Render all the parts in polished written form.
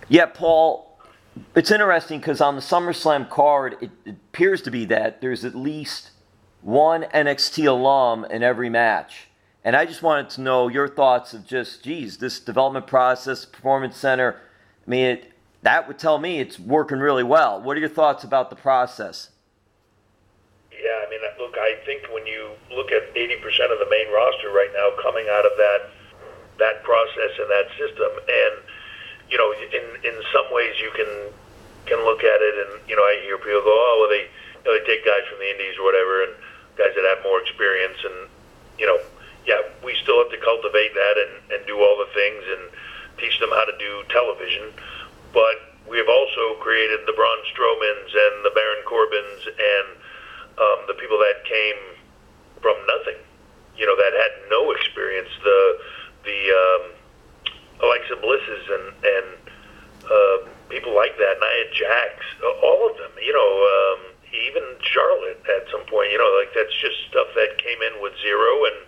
Yeah, Paul, it's interesting because on the SummerSlam card, it appears to be that there's at least one NXT alum in every match. And I just wanted to know your thoughts of just, geez, this development process, Performance Center, I mean, that would tell me it's working really well. What are your thoughts about the process? Yeah, I mean, look, I think when you look at 80% of the main roster right now coming out of that process and that system, and in some ways you can look at it, and I hear people go, oh, well, they take guys from the Indies or whatever, and guys that have more experience, and yeah, we still have to cultivate that and do all the things and teach them how to do television, but we have also created the Braun Strowmans and the Baron Corbins and the people that came from nothing, that had no experience, the Alexa Blisses and people like that, Nia Jax, all of them, even Charlotte at some point, like that's just stuff that came in with zero, and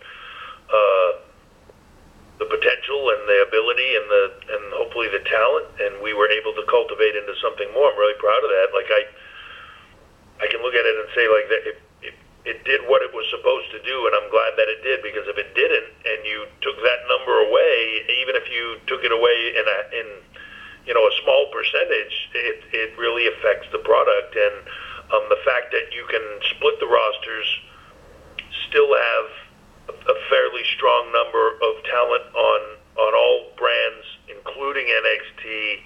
the potential and the ability and hopefully the talent, and we were able to cultivate into something more. I'm really proud of that. Like I can look at it and say like that it did what it was supposed to do, and I'm glad that it did, because if it didn't and you took that number away, even if you took it away in a small percentage, it really affects the product. And the fact that you can split the rosters, still have a fairly strong number of talent on all brands, including NXT,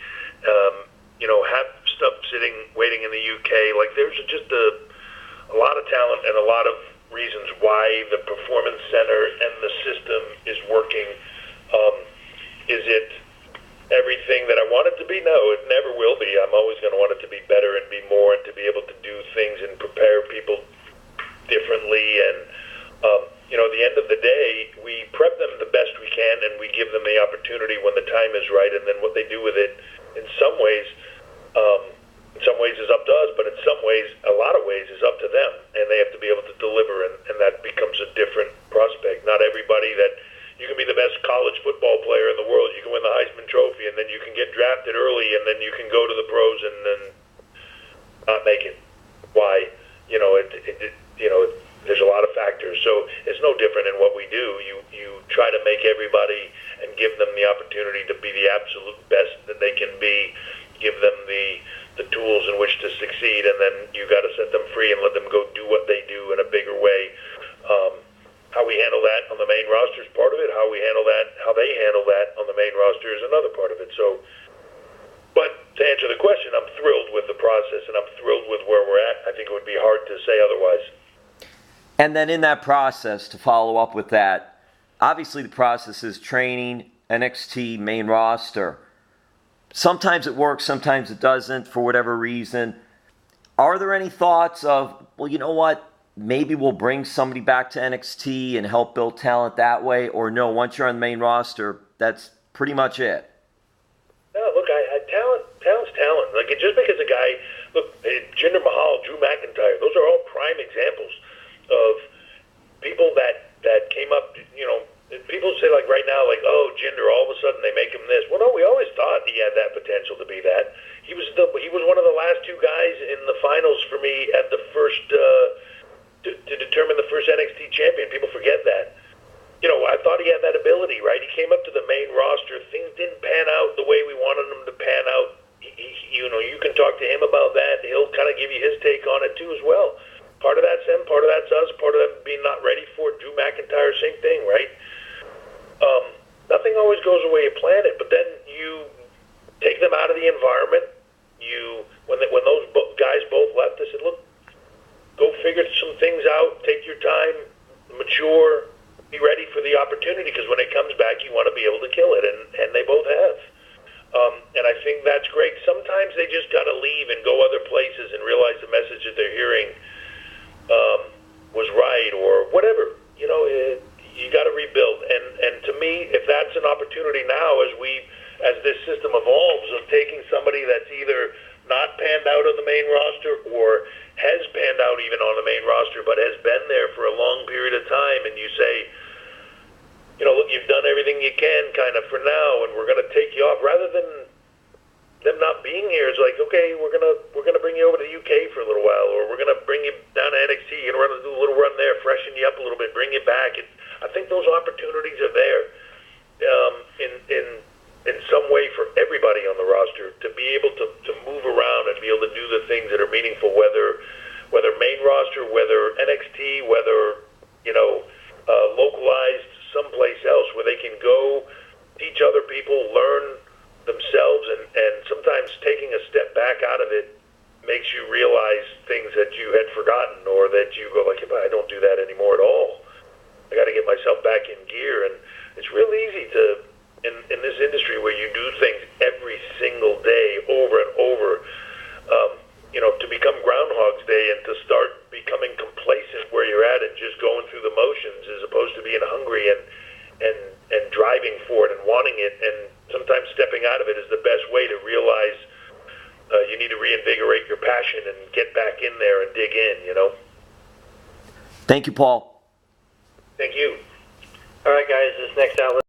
have stuff sitting, waiting in the UK. Like there's just a lot of talent and a lot of reasons why the Performance Center and the system is working. Is it everything that I want it to be? No, it never will be. I'm always going to want it to be better and be more, and to be able to do things and prepare people differently. And at the end of the day, we prep them the best we can, and we give them the opportunity when the time is right. And then what they do with it, in some ways is up to us, but in some ways, a lot of ways, is up to them, and they have to be able to deliver, and that becomes a different prospect. Not everybody that you can be the best college football player in the world, you can win the Heisman Trophy, and then you can get drafted early, and then you can go to the pros and then not make it. Why? There's a lot of factors. So it's no different in what we do. You try to make everybody and give them the opportunity to be the absolute best that they can be, give them the tools in which to succeed, and then you got to set them free and let them go do what they do in a bigger way. How we handle that on the main roster is part of it. How we handle that, how they handle that on the main roster is another part of it. So, but to answer the question, I'm thrilled with the process, and I'm thrilled with where we're at. I think it would be hard to say otherwise. And then in that process, to follow up with that, obviously the process is training, NXT, main roster. Sometimes it works, sometimes it doesn't, for whatever reason. Are there any thoughts of, well, you know what, maybe we'll bring somebody back to NXT and help build talent that way? Or no, once you're on the main roster, that's pretty much it? No, look, talent's talent. Like, just because a guy, look, Jinder Mahal, Drew McIntyre, those are all prime examples of people that came up, people say, like, right now, like, oh, Jinder, all of a sudden they make him this. Well, no, we always thought he had that potential to be that. He was one of the last two guys in the finals for me at the first, to determine the first NXT champion. People forget that. I thought he had that ability, right? He came up to the main roster. Things didn't pan out the way we wanted them to pan out. You can talk to him about that. He'll kind of give you his take on it, too, as well. Part of that's him, part of that's us, part of them being not ready for it. Drew McIntyre, same thing, right? Nothing always goes the way you plan it, but then you take them out of the environment. When those guys both left, I said, look, go figure some things out, take your time, mature, be ready for the opportunity, because when it comes back, you want to be able to kill it, and they both have. And I think that's great. Sometimes they just got to leave and go other places and realize the message that they're hearing was right, or whatever. You got to rebuild. And to me, if that's an opportunity now, as this system evolves, of taking somebody that's either not panned out on the main roster or has panned out even on the main roster, but has been there for a long period of time, and you say, look, you've done everything you can kind of for now, and we're going to take you off, rather than being here is like, okay, we're gonna bring you over to the UK for a little while, or we're gonna bring you down to NXT and do a little run there, freshen you up a little bit, bring you back. And I think those opportunities are there in some way for everybody on the roster to be able to move around and be able to do the things that are meaningful, whether main roster, whether NXT, whether localized someplace else where they can go, teach other people, learn themselves, and sometimes taking a step back out of it makes you realize things that you had forgotten, or that you go like, I don't do that anymore at all. I got to get myself back in gear. And it's real easy to, in this industry where you do things every single day over and over, to become Groundhog's Day and to start becoming complacent where you're at and just going through the motions, as opposed to being hungry and driving for it and wanting it. And sometimes stepping out of it is the best way to realize you need to reinvigorate your passion and get back in there and dig in, Thank you, Paul. Thank you. All right, guys, this next outlet.